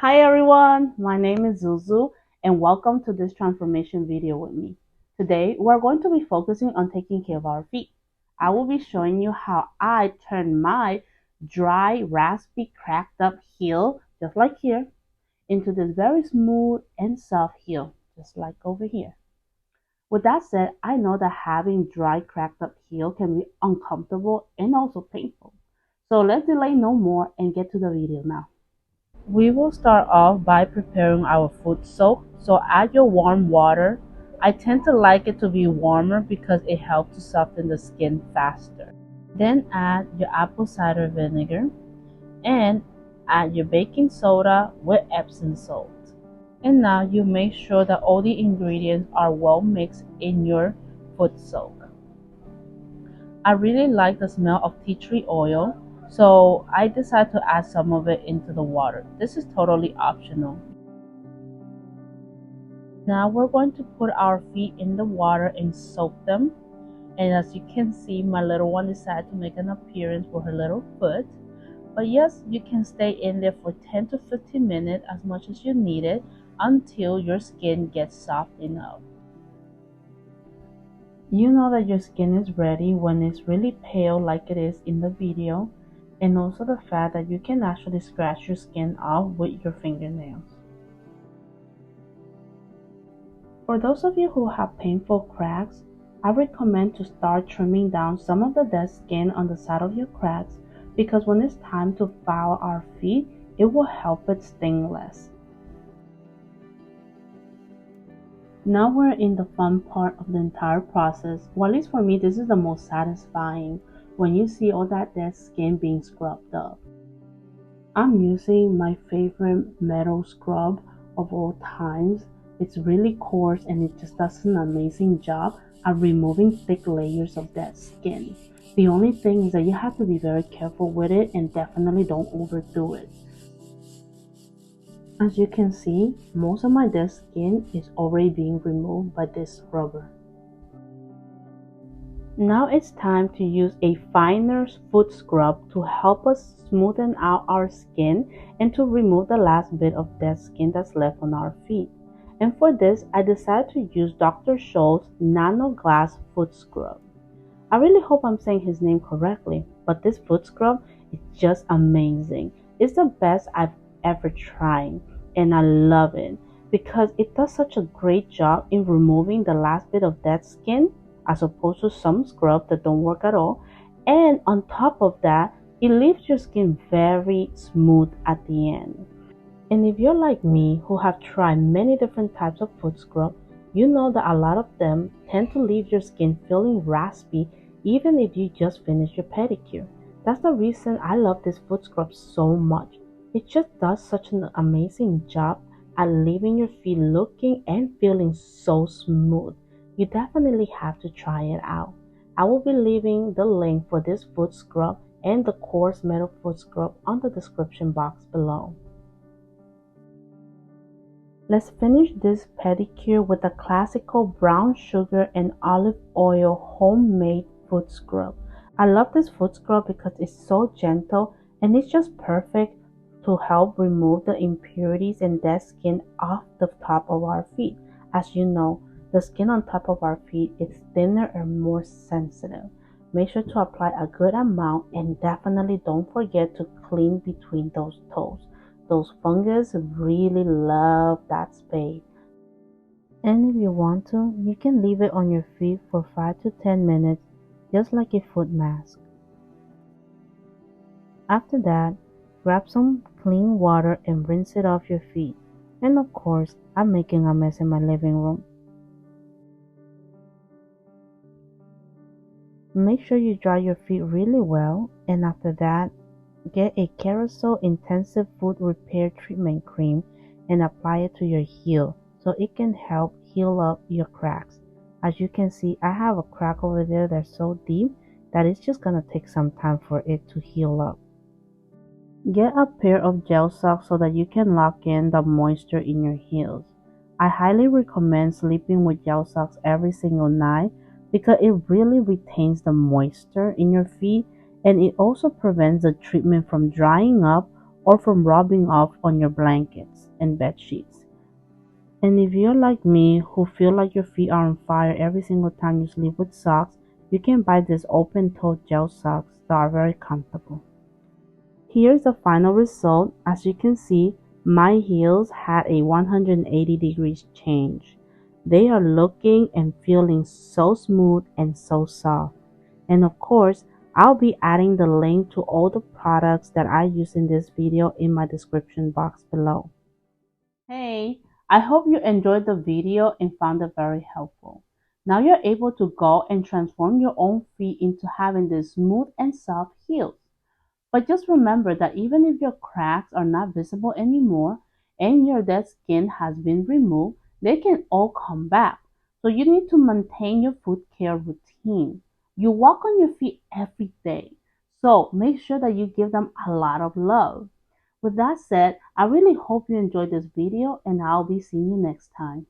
Hi everyone, my name is Zuzu and welcome to this transformation video with me. Today we're going to be focusing on taking care of our feet. I will be showing you how I turn my dry, raspy, cracked up heel, just like here, into this very smooth and soft heel, just like over here. With that said, I know that having dry, cracked up heel can be uncomfortable and also painful. So let's delay no more and get to the video now. We will start off by preparing our foot soak. So add your warm water. I tend to like it to be warmer because it helps to soften the skin faster. Then add your apple cider vinegar and add your baking soda with Epsom salt. And now you make sure that all the ingredients are well mixed in your foot soak. I really like the smell of tea tree oil, so I decided to add some of it into the water. This is totally optional. Now we're going to put our feet in the water and soak them. And as you can see, my little one decided to make an appearance with her little foot. But yes, you can stay in there for 10 to 15 minutes, as much as you need it, until your skin gets soft enough. You know that your skin is ready when it's really pale like it is in the video, and also the fact that you can actually scratch your skin off with your fingernails. For those of you who have painful cracks, I recommend to start trimming down some of the dead skin on the side of your cracks, because when it's time to file our feet, it will help it sting less. Now we're in the fun part of the entire process. Well, at least for me, this is the most satisfying, when you see all that dead skin being scrubbed up. I'm using my favorite metal scrub of all times. It's really coarse and it just does an amazing job at removing thick layers of dead skin. The only thing is that you have to be very careful with it and definitely don't overdo it. As you can see, most of my dead skin is already being removed by this scrubber. Now it's time to use a finer foot scrub to help us smoothen out our skin and to remove the last bit of dead skin that's left on our feet. And for this, I decided to use Dr. Scholl's Nano Glass Foot Scrub. I really hope I'm saying his name correctly, but this foot scrub is just amazing. It's the best I've ever tried, and I love it because it does such a great job in removing the last bit of dead skin, as opposed to some scrubs that don't work at all. And on top of that, it leaves your skin very smooth at the end. And if you're like me, who have tried many different types of foot scrub, you know that a lot of them tend to leave your skin feeling raspy even if you just finish your pedicure. That's the reason I love this foot scrub so much. It just does such an amazing job at leaving your feet looking and feeling so smooth. You definitely have to try it out. I will be leaving the link for this foot scrub and the Coarse metal foot scrub on the description box below. Let's finish this pedicure with a classical brown sugar and olive oil homemade foot scrub. I love this foot scrub because it's so gentle and it's just perfect to help remove the impurities and dead skin off the top of our feet. As you know, the skin on top of our feet is thinner and more sensitive. Make sure to apply a good amount and definitely don't forget to clean between those toes. Those fungus really love that space. And if you want to, you can leave it on your feet for 5 to 10 minutes, just like a foot mask. After that, grab some clean water and rinse it off your feet. And of course, I'm making a mess in my living room. Make sure you dry your feet really well, and after that, get a Kerasal Intensive Foot Repair Treatment Cream and apply it to your heel so it can help heal up your cracks. As you can see, I have a crack over there that's so deep that it's just gonna take some time for it to heal up. Get a pair of gel socks so that you can lock in the moisture in your heels. I highly recommend sleeping with gel socks every single night because it really retains the moisture in your feet, and it also prevents the treatment from drying up or from rubbing off on your blankets and bed sheets. And if you're like me, who feel like your feet are on fire every single time you sleep with socks, you can buy these open-toe gel socks that are very comfortable. Here's the final result. As you can see, my heels had a 180 degrees change. They are looking and feeling so smooth and so soft. And of course, I'll be adding the link to all the products that I use in this video in my description box below. Hey, I hope you enjoyed the video and found it very helpful. Now you're able to go and transform your own feet into having these smooth and soft heels. But just remember that even if your cracks are not visible anymore and your dead skin has been removed, they can all come back. So you need to maintain your foot care routine. You walk on your feet every day. So make sure that you give them a lot of love. With that said, I really hope you enjoyed this video and I'll be seeing you next time.